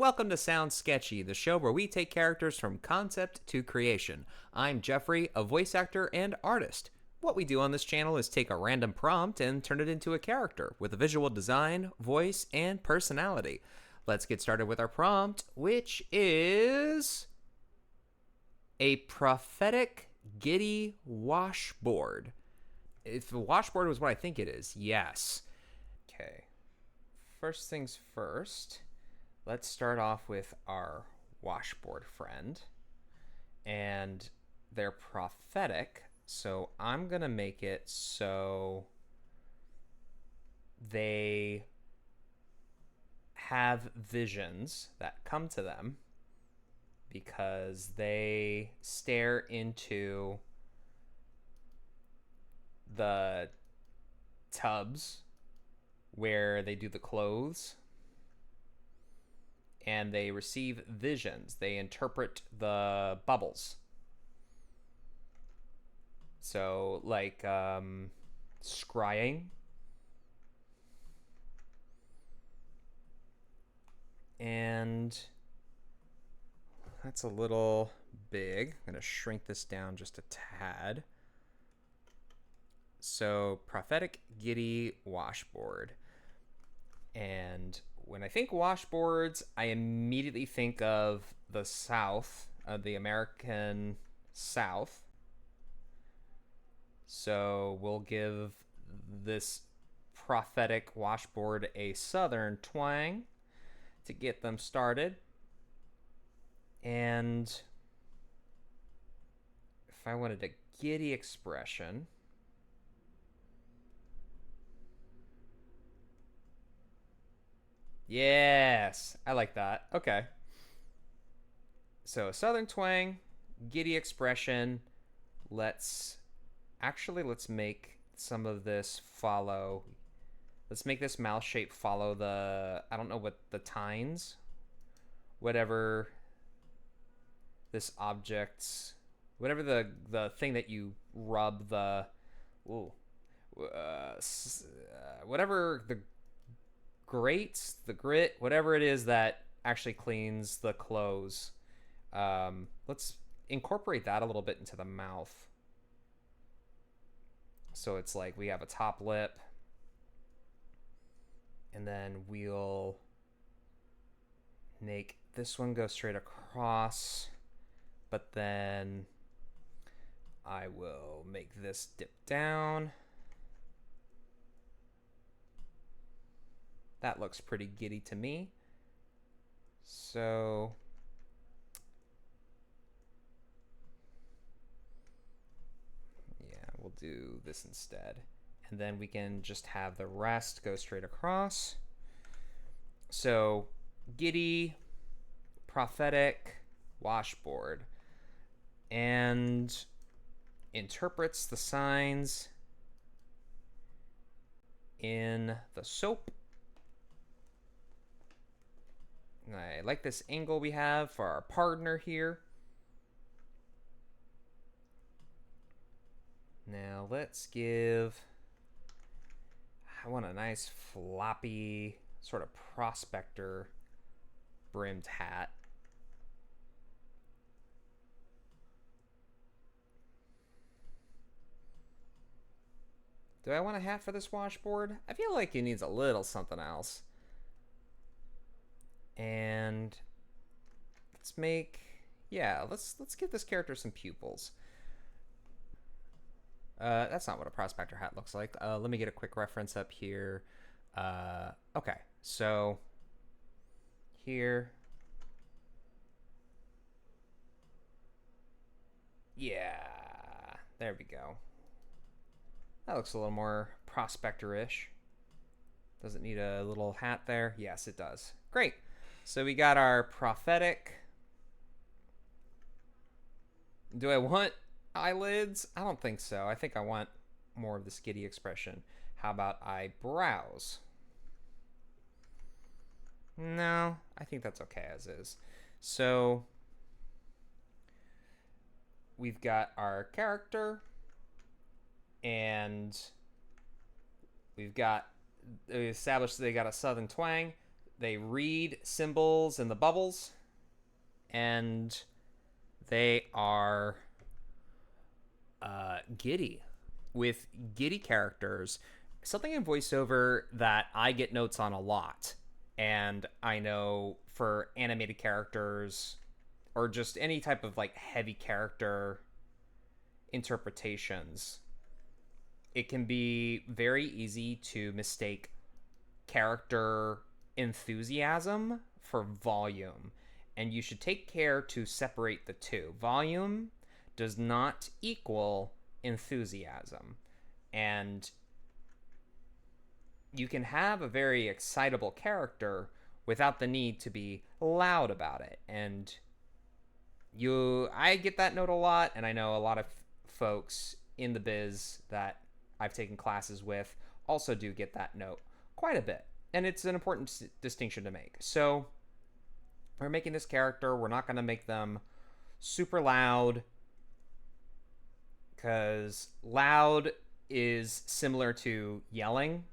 Welcome to Sound Sketchy, the show where we take characters from concept to creation. I'm Jeffrey, a voice actor and artist. What we do on this channel is take a random prompt and turn it into a character with a visual design, voice, and personality. Let's get started with our prompt, which is a prophetic giddy washboard. If a washboard was what I think it is, yes. Okay, first things first, let's start off with our washboard friend. And they're prophetic, so I'm going to make it so they have visions that come to them because they stare into the tubs where they do the clothes and they receive visions. They interpret the bubbles. So, like, scrying. And that's a little big. I'm going to shrink this down just a tad. So, prophetic giddy washboard. And when I think washboards, I immediately think of the South, the American South. So we'll give this prophetic washboard a Southern twang to get them started. And if I wanted a giddy expression, yes, I like that. Okay. So a Southern twang, giddy expression. Let's make some of this follow. Let's make this mouth shape follow the, I don't know what the tines, whatever this object's, whatever the thing that you rub the, whatever the grates, the grit, whatever it is that actually cleans the clothes. Let's incorporate that a little bit into the mouth. So it's like we have a top lip, and then we'll make this one go straight across, but then I will make this dip down. That looks pretty giddy to me. So we'll do this instead. And then we can just have the rest go straight across. So giddy, prophetic, washboard. And interprets the signs in the soap. And I like this angle we have for our partner here. Now let's give, I want a nice floppy sort of prospector brimmed hat. Do I want a hat for this washboard? I feel like it needs a little something else. And let's make, let's give this character some pupils. That's not what a prospector hat looks like. Let me get a quick reference up here. Okay, so here. Yeah, there we go. That looks a little more prospector-ish. Does it need a little hat there? Yes, it does. Great. So we got our prophetic. Do I want eyelids? I don't think so. I think I want more of the skitty expression. How about eyebrows? No, I think that's okay as is. So we've got our character, and we established they got a southern twang. they read symbols in the bubbles, and they are giddy, with giddy characters. Something in voiceover that I get notes on a lot, and I know for animated characters or just any type of like heavy character interpretations, it can be very easy to mistake character enthusiasm for volume. And you should take care to separate the two. Volume does not equal enthusiasm. And you can have a very excitable character without the need to be loud about it. And I get that note a lot, and I know a lot of folks in the biz that I've taken classes with also do get that note quite a bit. And it's an important distinction to make. So we're making this character, we're not going to make them super loud, because loud is similar to yelling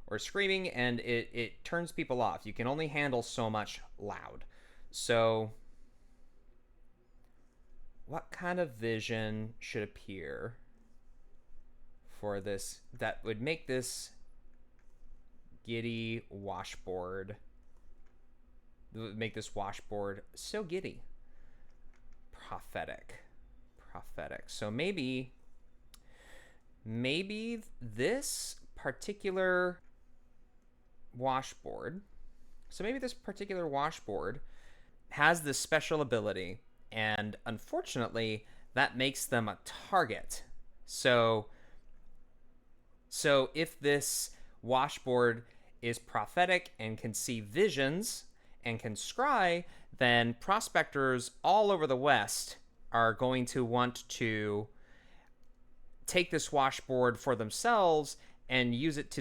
or screaming, and it turns people off. You can only handle so much loud. So what kind of vision should appear for this that would make this giddy washboard, make this washboard so giddy? Prophetic. So maybe this particular washboard has this special ability, and unfortunately that makes them a target. So if this washboard is prophetic and can see visions and can scry, then prospectors all over the West are going to want to take this washboard for themselves and use it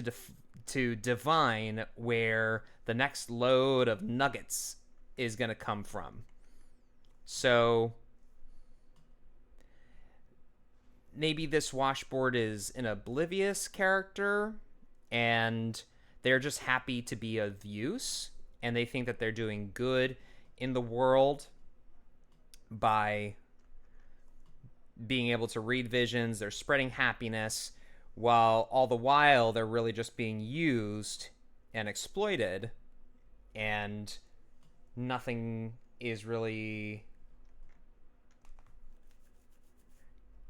to divine where the next load of nuggets is going to come from. So maybe this washboard is an oblivious character, and they're just happy to be of use, and they think that they're doing good in the world by being able to read visions. They're spreading happiness, while all the while they're really just being used and exploited, and nothing is really,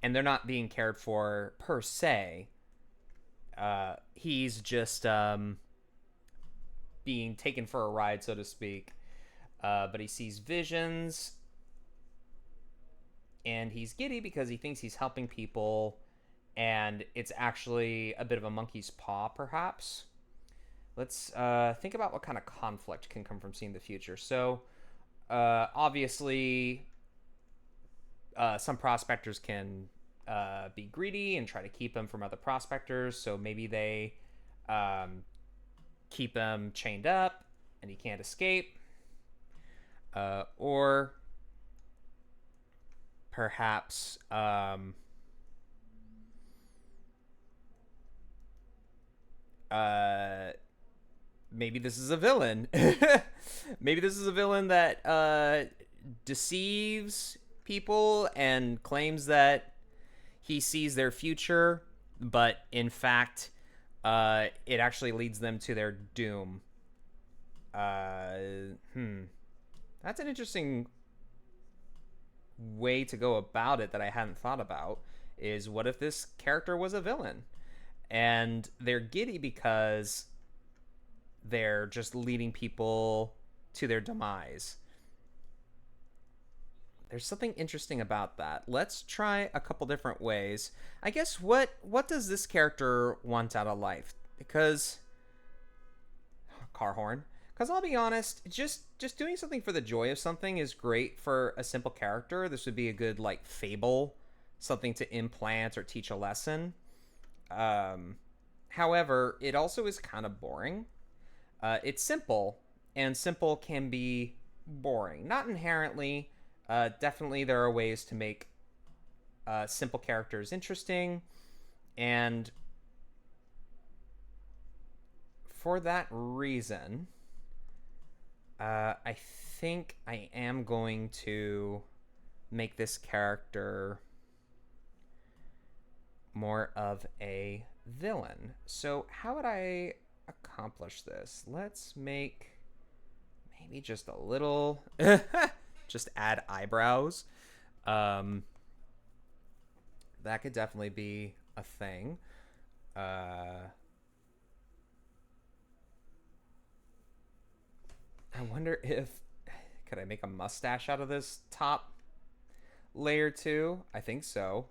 and they're not being cared for per se. He's just being taken for a ride, so to speak. But he sees visions, and he's giddy because he thinks he's helping people, and it's actually a bit of a monkey's paw, perhaps. Let's think about what kind of conflict can come from seeing the future. So, obviously, some prospectors can be greedy and try to keep him from other prospectors, so maybe they keep him chained up and he can't escape. Or perhaps maybe this is a villain. Maybe this is a villain that deceives people and claims that he sees their future, but in fact it actually leads them to their doom. That's an interesting way to go about it that I hadn't thought about. Is what if this character was a villain and they're giddy because they're just leading people to their demise? There's something interesting about that. Let's try a couple different ways. I guess what does this character want out of life? Because car horn. Because I'll be honest, just doing something for the joy of something is great for a simple character. This would be a good like fable, something to implant or teach a lesson. However, it also is kind of boring. It's simple, and simple can be boring. Not inherently. Definitely there are ways to make simple characters interesting, and for that reason, I think I am going to make this character more of a villain. So how would I accomplish this? Let's make maybe just a little just add eyebrows. That could definitely be a thing. I wonder if could I make a mustache out of this top layer too? I think so.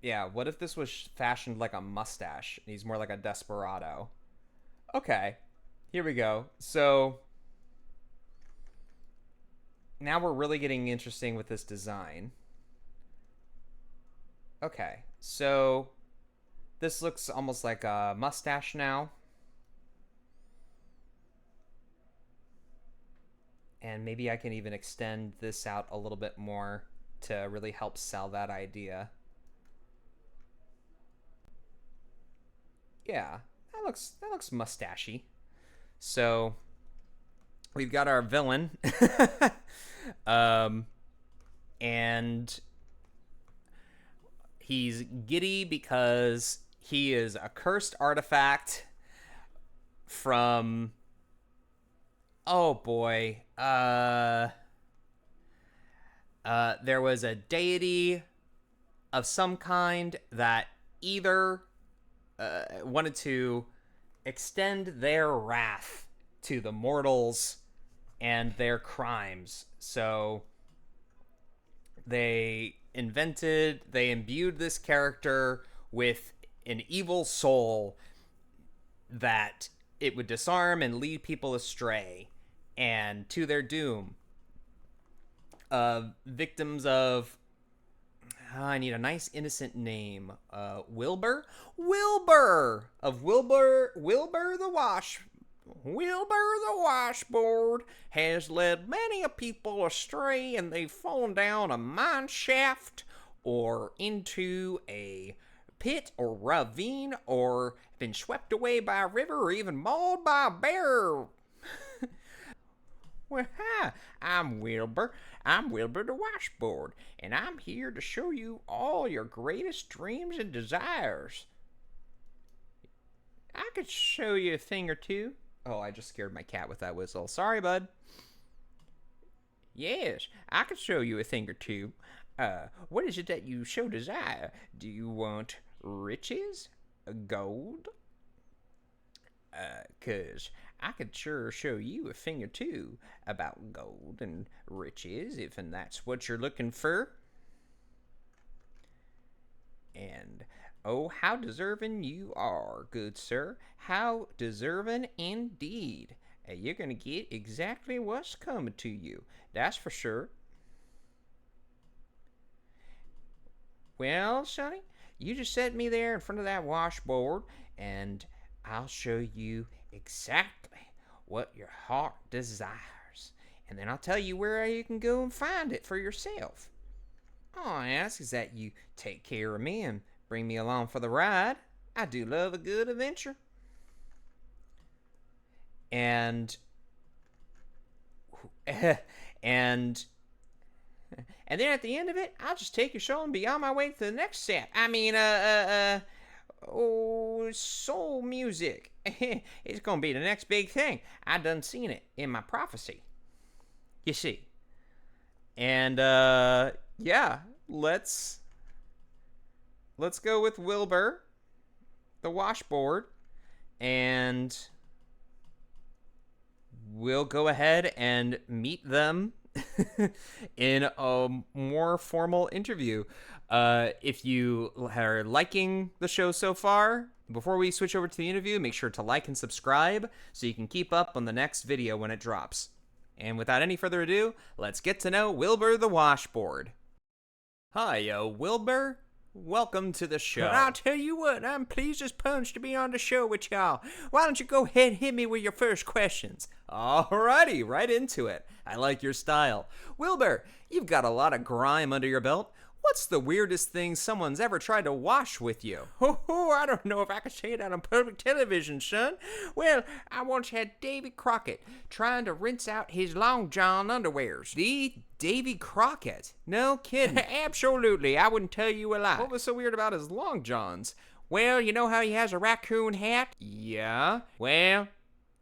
Yeah, what if this was fashioned like a mustache and he's more like a desperado? Okay, here we go. So now we're really getting interesting with this design. Okay, so this looks almost like a mustache now. And maybe I can even extend this out a little bit more to really help sell that idea. Yeah, that looks mustachy. So we've got our villain, and he's giddy because he is a cursed artifact from, oh boy, there was a deity of some kind that either wanted to extend their wrath to the mortals and their crimes. So they imbued this character with an evil soul that it would disarm and lead people astray and to their doom. Victims of, I need a nice innocent name. Wilbur the Washboard has led many a people astray, and they've fallen down a mine shaft or into a pit or ravine or been swept away by a river or even mauled by a bear. Well, hi, I'm Wilbur the Washboard, and I'm here to show you all your greatest dreams and desires. I could show you a thing or two. Oh, I just scared my cat with that whistle. Sorry, bud. Yes, I could show you a thing or two. What is it that you so desire? Do you want riches? Gold? 'Cause I could sure show you a thing or two about gold and riches, if and that's what you're looking for. And oh, how deserving you are, good sir. How deserving indeed. You're gonna get exactly what's coming to you. That's for sure. Well, sonny, you just set me there in front of that washboard, and I'll show you exactly what your heart desires. And then I'll tell you where you can go and find it for yourself. All I ask is that you take care of me and bring me along for the ride. I do love a good adventure. And and then at the end of it, I'll just take your soul and be on my way to the next step. Soul music. It's gonna be the next big thing. I done seen it in my prophecy. You see. And yeah, let's go with Wilbur, the washboard, and we'll go ahead and meet them in a more formal interview. If you are liking the show so far, before we switch over to the interview, make sure to like and subscribe so you can keep up on the next video when it drops. And without any further ado, let's get to know Wilbur the Washboard. Hi, Wilbur. Welcome to the show. I'll tell you what, I'm pleased as punch to be on the show with y'all. Why don't you go ahead and hit me with your first questions? Alrighty, right into it. I like your style. Wilbur, you've got a lot of grime under your belt. What's the weirdest thing someone's ever tried to wash with you? Oh, I don't know if I could say that on public television, son. Well, I once had Davy Crockett trying to rinse out his Long John underwears. The Davy Crockett? No kidding. Absolutely, I wouldn't tell you a lie. What was so weird about his long johns? Well, you know how he has a raccoon hat? Yeah? Well,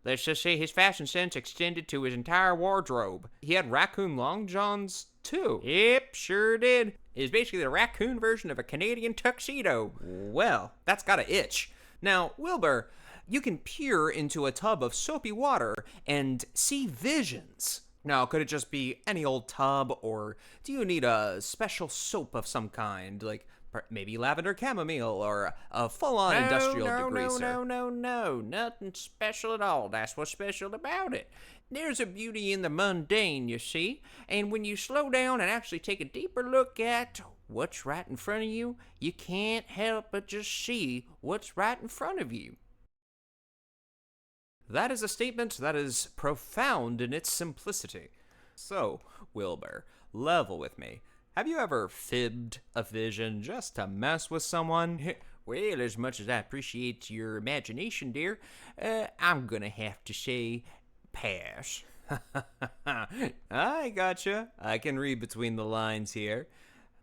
let's just say his fashion sense extended to his entire wardrobe. He had raccoon long johns too. Yep, sure did. It's basically the raccoon version of a Canadian tuxedo. Well, that's gotta itch. Now, Wilbur, you can peer into a tub of soapy water and see visions. Now, could it just be any old tub, or do you need a special soap of some kind, like maybe lavender chamomile or a full-on industrial degreaser? No, nothing special at all. That's what's special about it. There's a beauty in the mundane, you see, and when you slow down and actually take a deeper look at what's right in front of you, you can't help but just see what's right in front of you. That is a statement that is profound in its simplicity. So, Wilbur, level with me. Have you ever fibbed a vision just to mess with someone? Well, as much as I appreciate your imagination, dear, I'm gonna have to say pass. I gotcha. I can read between the lines here.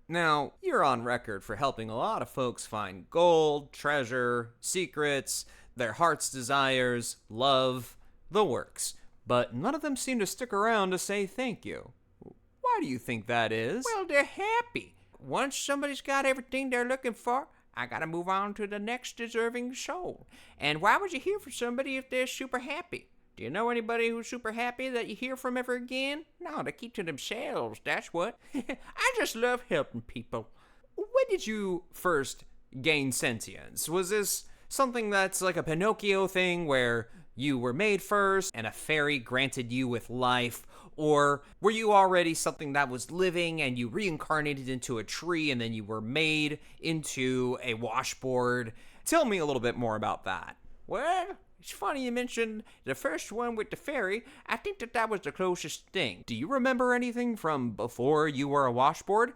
Now, you're on record for helping a lot of folks find gold, treasure, secrets, their heart's desires, love, the works. But none of them seem to stick around to say thank you. Why do you think that is? Well, they're happy. Once somebody's got everything they're looking for, I gotta move on to the next deserving soul. And why would you hear from somebody if they're super happy? Do you know anybody who's super happy that you hear from ever again? No, they keep to themselves, that's what. I just love helping people. When did you first gain sentience? Was this something that's like a Pinocchio thing where you were made first and a fairy granted you with life? Or were you already something that was living and you reincarnated into a tree and then you were made into a washboard? Tell me a little bit more about that. Well, it's funny you mentioned the first one with the fairy. I think that was the closest thing. Do you remember anything from before you were a washboard?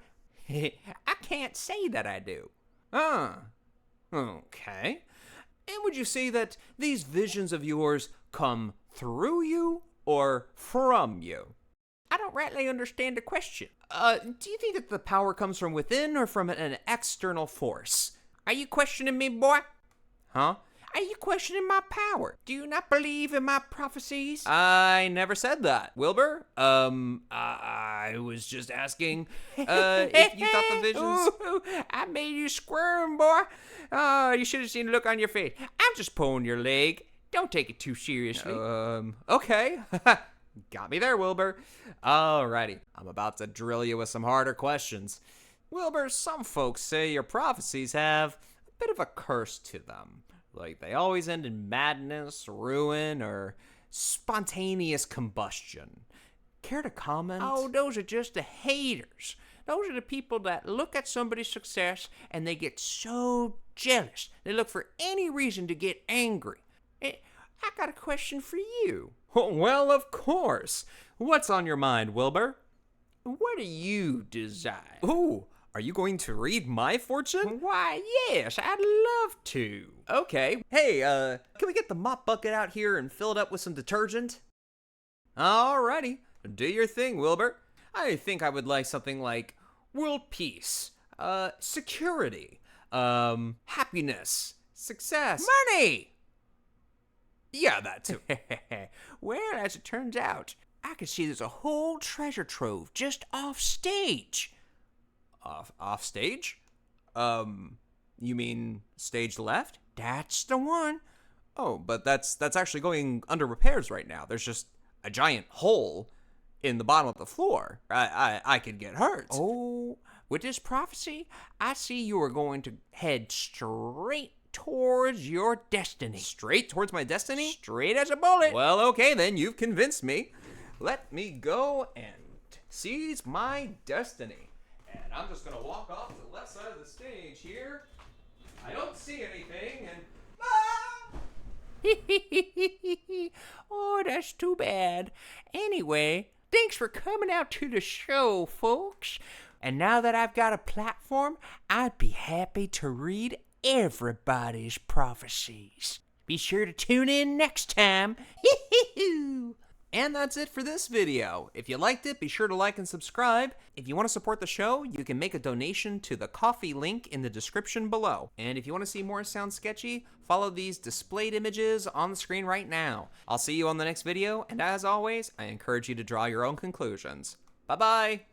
I can't say that I do. Okay. And would you say that these visions of yours come through you or from you? I don't rightly understand the question. Do you think that the power comes from within or from an external force? Are you questioning me, boy? Huh? Are you questioning my power? Do you not believe in my prophecies? I never said that, Wilbur. I was just asking if you thought the visions... Ooh, I made you squirm, boy. Oh, you should have seen the look on your face. I'm just pulling your leg. Don't take it too seriously. Okay. Got me there, Wilbur. Alrighty. I'm about to drill you with some harder questions. Wilbur, some folks say your prophecies have a bit of a curse to them. Like, they always end in madness, ruin, or spontaneous combustion. Care to comment? Oh, those are just the haters. Those are the people that look at somebody's success and they get so jealous. They look for any reason to get angry. I got a question for you. Well, of course. What's on your mind, Wilbur? What do you desire? Ooh, are you going to read my fortune? Why, yes, I'd love to. Okay. Hey, can we get the mop bucket out here and fill it up with some detergent? Alrighty. Do your thing, Wilbur. I think I would like something like world peace, security, happiness, success. Money! Yeah, that too. Well, as it turns out, I can see there's a whole treasure trove just off stage. Off stage? You mean stage left? That's the one. Oh, but that's actually going under repairs right now. There's just a giant hole in the bottom of the floor. I could get hurt. Oh, with this prophecy, I see you are going to head straight towards your destiny. Straight towards my destiny? Straight as a bullet. Well, okay then, you've convinced me. Let me go and seize my destiny. And I'm just gonna walk off to the left side of the stage here. I don't see anything, and... Oh, that's too bad. Anyway, thanks for coming out to the show, folks. And now that I've got a platform, I'd be happy to read everybody's prophecies. Be sure to tune in next time. And that's it for this video. If you liked it, be sure to like and subscribe. If you want to support the show, you can make a donation to the Ko-fi link in the description below. And if you want to see more Sound Sketchy, follow these displayed images on the screen right now. I'll see you on the next video, and as always, I encourage you to draw your own conclusions. Bye-bye!